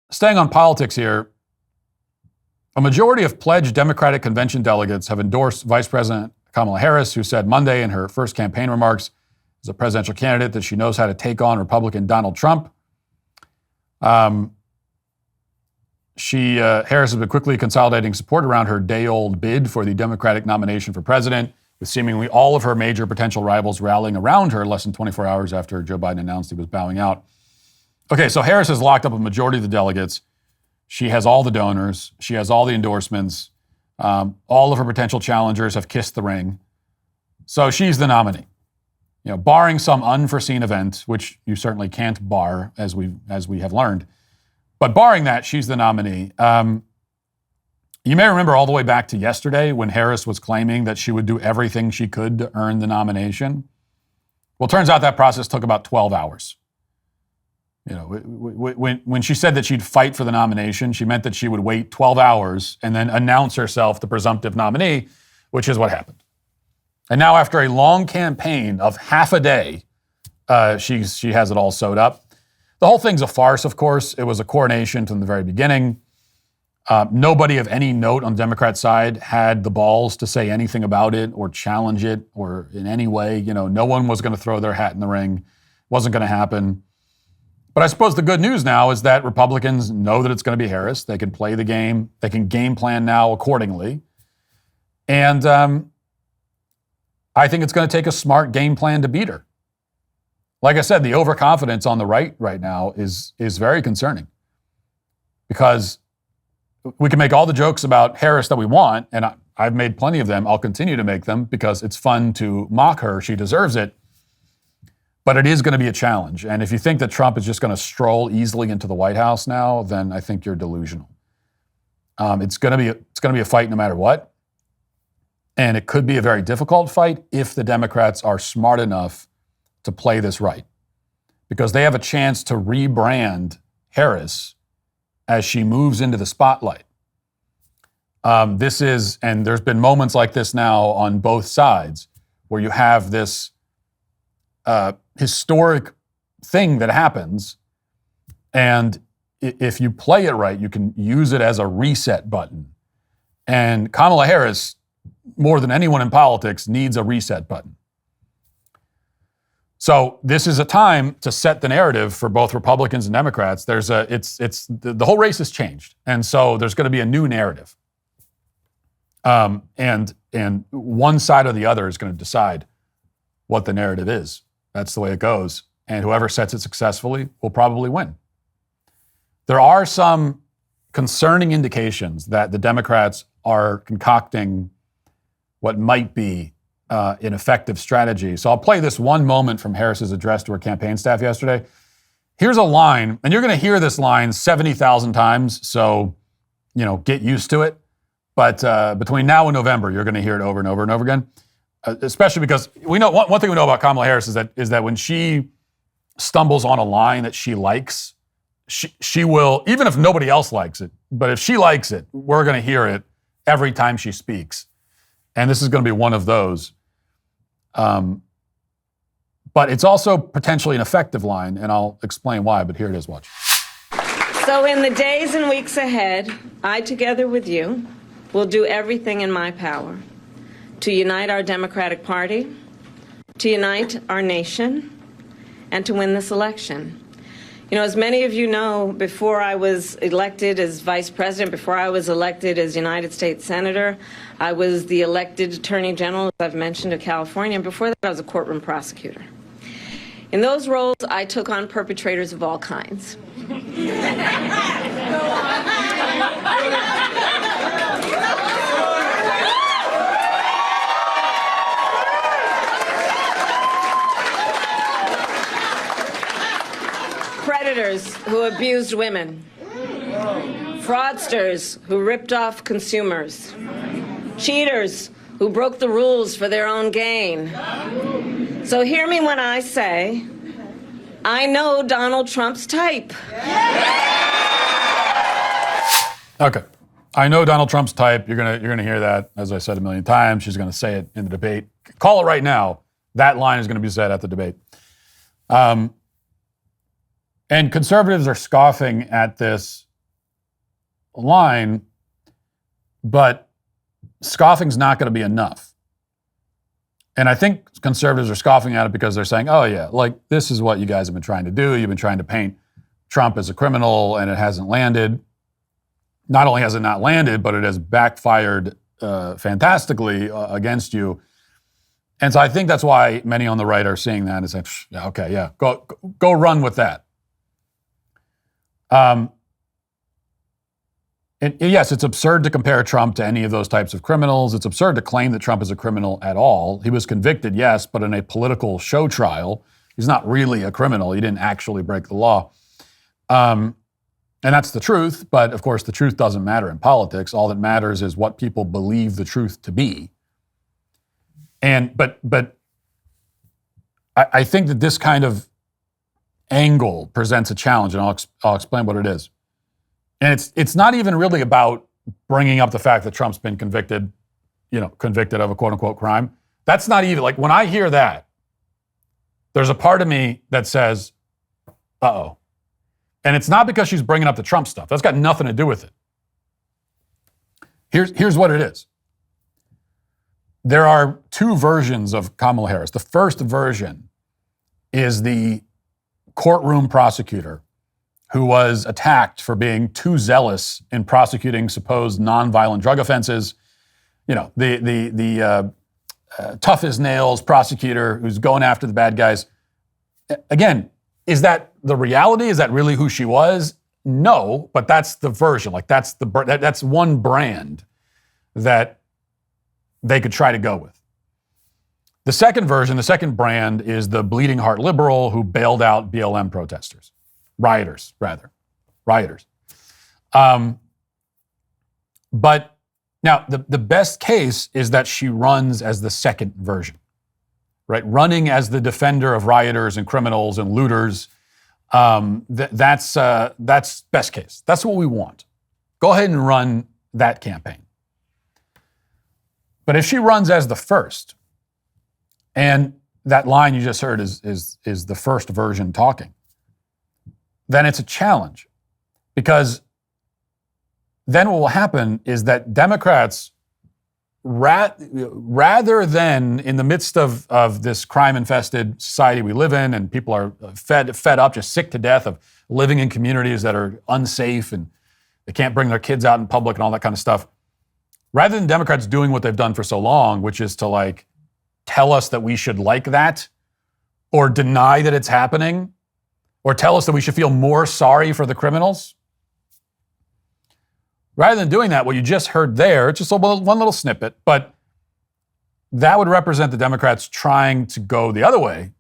Staying on politics here, a majority of pledged Democratic convention delegates have endorsed Vice President Kamala Harris, who said Monday in her first campaign remarks as a presidential candidate that she knows how to take on Republican Donald Trump. Harris has been quickly consolidating support around her day-old bid for the Democratic nomination for president, with seemingly all of her major potential rivals rallying around her less than 24 hours after Joe Biden announced he was bowing out. Okay, so Harris has locked up a majority of the delegates. She has all the donors. She has all the endorsements. All of her potential challengers have kissed the ring. So she's the nominee. You know, barring some unforeseen event, which you certainly can't bar, as we have learned. But barring that, she's the nominee. You may remember all the way back to yesterday when Harris was claiming that she would do everything she could to earn the nomination. Well, it turns out that process took about 12 hours. You know, when she said that she'd fight for the nomination, she meant that she would wait 12 hours and then announce herself the presumptive nominee, which is what happened. And now, after a long campaign of half a day, she has it all sewed up. The whole thing's a farce, of course. It was a coronation from the very beginning. Nobody of any note on the Democrat side had the balls to say anything about it or challenge it or in any way. You know, no one was going to throw their hat in the ring. It wasn't going to happen. But I suppose the good news now is that Republicans know that it's going to be Harris. They can play the game. They can game plan now accordingly. And I think it's going to take a smart game plan to beat her. Like I said, the overconfidence on the right now is very concerning. Because we can make all the jokes about Harris that we want, and I've made plenty of them. I'll continue to make them because it's fun to mock her. She deserves it. But it is going to be a challenge. And if you think that Trump is just going to stroll easily into the White House now, then I think you're delusional. It's going to be a fight no matter what. And it could be a very difficult fight if the Democrats are smart enough to play this right. Because they have a chance to rebrand Harris as she moves into the spotlight. And there's been moments like this now on both sides where you have this historic thing that happens, and if you play it right, you can use it as a reset button. And Kamala Harris, more than anyone in politics, needs a reset button. So this is a time to set the narrative for both Republicans and Democrats. The whole race has changed, and so there's going to be a new narrative. And one side or the other is going to decide what the narrative is. That's the way it goes. And whoever sets it successfully will probably win. There are some concerning indications that the Democrats are concocting what might be an effective strategy. So I'll play this one moment from Harris's address to her campaign staff yesterday. Here's a line, and you're going to hear this line 70,000 times, so, you know, get used to it. But between now and November, you're going to hear it over and over and over again. Especially because we know one thing we know about Kamala Harris is that when she stumbles on a line that she likes, she will, even if nobody else likes it, but if she likes it, we're going to hear it every time she speaks. And this is going to be one of those. But it's also potentially an effective line, and I'll explain why, but here it is, watch. So in the days and weeks ahead, I, together with you, will do everything in my power to unite our Democratic Party, to unite our nation, and to win this election. You know, as many of you know, before I was elected as Vice President, before I was elected as United States Senator, I was the elected Attorney General, as I've mentioned, of California, and before that I was a courtroom prosecutor. In those roles, I took on perpetrators of all kinds. Predators who abused women, fraudsters who ripped off consumers, cheaters who broke the rules for their own gain. So hear me when I say, I know Donald Trump's type. Okay. I know Donald Trump's type. You're gonna hear that, as I said a million times. She's going to say it in the debate. Call it right now. That line is going to be said at the debate. And conservatives are scoffing at this line, but scoffing's not going to be enough. And I think conservatives are scoffing at it because they're saying, oh yeah, like this is what you guys have been trying to do. You've been trying to paint Trump as a criminal and it hasn't landed. Not only has it not landed, but it has backfired fantastically against you. And so I think that's why many on the right are seeing that and saying, yeah, okay, yeah, go run with that. And yes, it's absurd to compare Trump to any of those types of criminals. It's absurd to claim that Trump is a criminal at all. He was convicted, yes, but in a political show trial. He's not really a criminal. He didn't actually break the law. And that's the truth. But of course, the truth doesn't matter in politics. All that matters is what people believe the truth to be. And but I think that this kind of angle presents a challenge, and I'll explain what it is. And it's not even really about bringing up the fact that Trump's been convicted of a quote unquote crime. That's not even, like, when I hear that, there's a part of me that says, uh-oh. And it's not because she's bringing up the Trump stuff. That's got nothing to do with it. Here's what it is. There are two versions of Kamala Harris. The first version is the courtroom prosecutor who was attacked for being too zealous in prosecuting supposed nonviolent drug offenses. You know, the tough as nails prosecutor who's going after the bad guys. Again, is that the reality? Is that really who she was? No, but that's the version. Like that's one brand that they could try to go with. The second version, the second brand, is the bleeding heart liberal who bailed out BLM protesters. Rioters. But now the best case is that she runs as the second version, right? Running as the defender of rioters and criminals and looters. That's best case. That's what we want. Go ahead and run that campaign. But if she runs as the first, and that line you just heard is the first version talking, then it's a challenge, because then what will happen is that Democrats, rather than in the midst of this crime-infested society we live in, and people are fed up, just sick to death of living in communities that are unsafe and they can't bring their kids out in public and all that kind of stuff, rather than Democrats doing what they've done for so long, which is to like tell us that we should like that or deny that it's happening, or tell us that we should feel more sorry for the criminals. Rather than doing that, what you just heard there, it's just one little snippet, but that would represent the Democrats trying to go the other way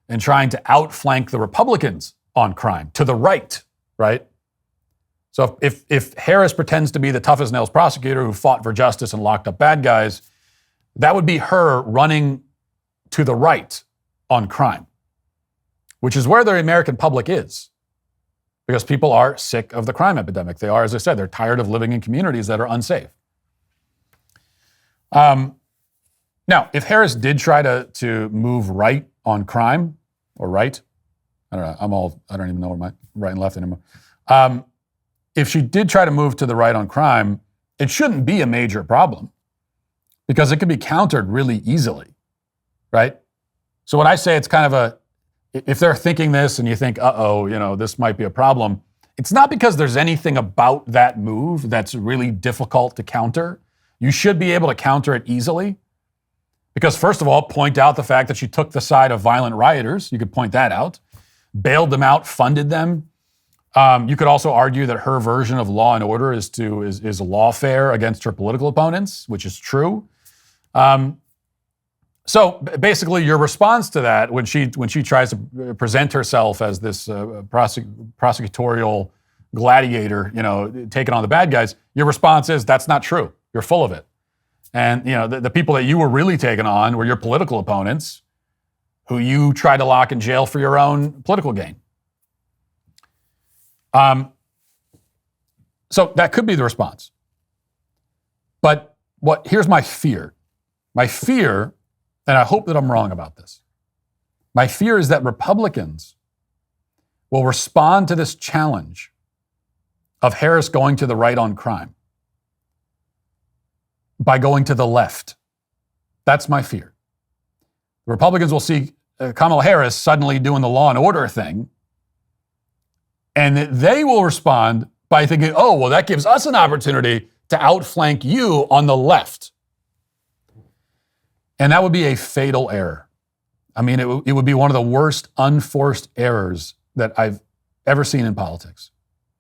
and trying to outflank the Republicans on crime to the right? So if Harris pretends to be the tough as nails prosecutor who fought for justice and locked up bad guys, that would be her running to the right on crime, which is where the American public is, because people are sick of the crime epidemic. They are, as I said, they're tired of living in communities that are unsafe. Now, if Harris did try to move right on crime, or right, I don't know, I don't even know where my right and left anymore. If she did try to move to the right on crime, it shouldn't be a major problem, because it can be countered really easily, right? So when I say it's kind of if they're thinking this and you think, this might be a problem, it's not because there's anything about that move that's really difficult to counter. You should be able to counter it easily, because first of all, point out the fact that she took the side of violent rioters. You could point that out, bailed them out, funded them. You could also argue that her version of law and order is lawfare against her political opponents, which is true. So basically, your response to that, when she tries to present herself as this prosecutorial gladiator, taking on the bad guys, your response is, that's not true. You're full of it. And the people that you were really taking on were your political opponents, who you tried to lock in jail for your own political gain. So that could be the response. But here's my fear. My fear, and I hope that I'm wrong about this, my fear is that Republicans will respond to this challenge of Harris going to the right on crime by going to the left. That's my fear. The Republicans will see Kamala Harris suddenly doing the law and order thing, and they will respond by thinking, oh, well, that gives us an opportunity to outflank you on the left. And that would be a fatal error. I mean, it would be one of the worst unforced errors that I've ever seen in politics.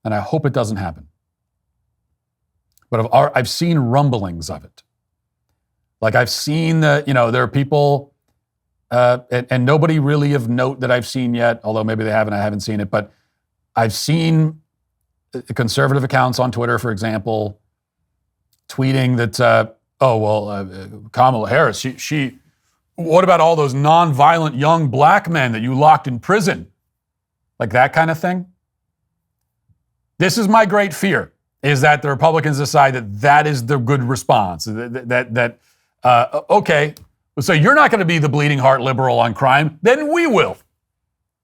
And I hope it doesn't happen. But I've seen rumblings of it. Like I've seen there are people, and nobody really of note that I've seen yet, although maybe they haven't, I haven't seen it, but I've seen conservative accounts on Twitter, for example, tweeting that, Kamala Harris, she, what about all those nonviolent young black men that you locked in prison? Like that kind of thing. This is my great fear, is that the Republicans decide that is the good response. Okay, so you're not going to be the bleeding heart liberal on crime, then we will.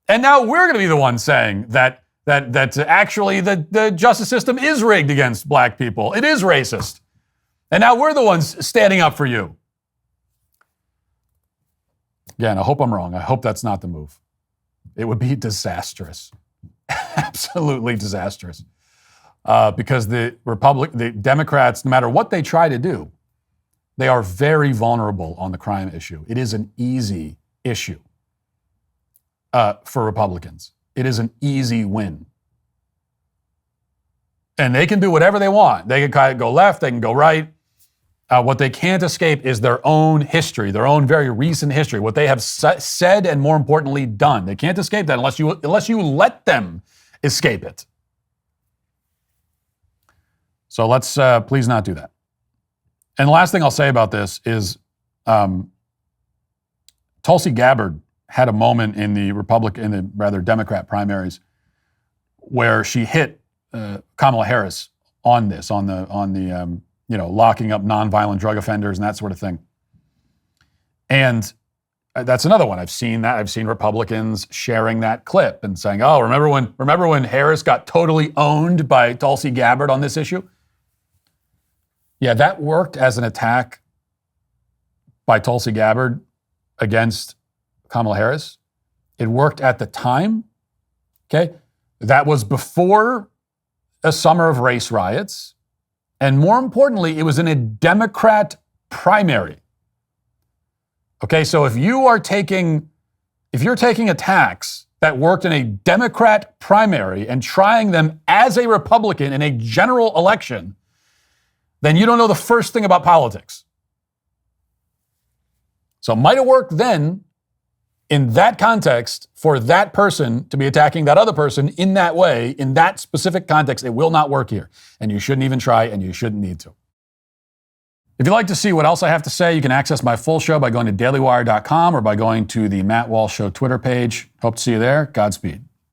And now we're going to be the ones saying that actually the justice system is rigged against black people. It is racist. And now we're the ones standing up for you. Again, I hope I'm wrong. I hope that's not the move. It would be disastrous. Absolutely disastrous. Because the Democrats, no matter what they try to do, they are very vulnerable on the crime issue. It is an easy issue for Republicans. It is an easy win. And they can do whatever they want. They can kind of go left, they can go right. What they can't escape is their own history, their own very recent history, what they have said and, more importantly, done. They can't escape that unless you let them escape it. So let's please not do that. And the last thing I'll say about this is Tulsi Gabbard had a moment in the Democrat primaries where she hit Kamala Harris on this, on the locking up nonviolent drug offenders and that sort of thing. And that's another one. I've seen that. I've seen Republicans sharing that clip and saying, "Oh, remember when Harris got totally owned by Tulsi Gabbard on this issue?" Yeah, that worked as an attack by Tulsi Gabbard against Kamala Harris. It worked at the time. Okay, that was before a summer of race riots. And more importantly, it was in a Democrat primary. Okay, so if you're taking attacks that worked in a Democrat primary and trying them as a Republican in a general election, then you don't know the first thing about politics. So it might have worked then in that context for that person to be attacking that other person in that way, in that specific context. It will not work here. And you shouldn't even try, and you shouldn't need to. If you'd like to see what else I have to say, you can access my full show by going to dailywire.com or by going to the Matt Walsh Show Twitter page. Hope to see you there. Godspeed.